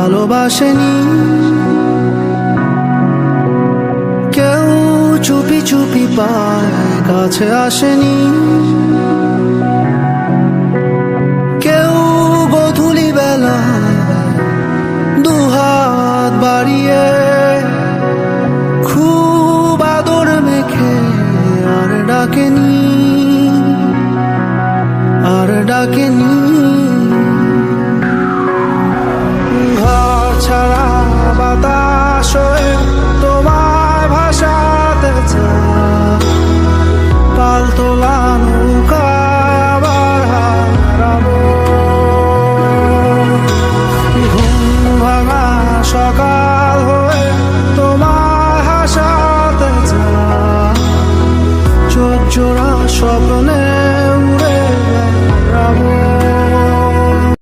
ভালোবাসেনি, কেউ চুপি চুপি পায় কাছে আসেনি, কেউ গোধূলি বেলা দুহাত বাড়িয়ে খুব আদর মেখে আর ডাকেনি, আর ডাকেনি। ঘর ছাড়া বাতাস হয়ে তোমায় ভাসাতে চায়, পালতোলা নৌকা আবার হারাবো। ঘুম ভাঙা সকাল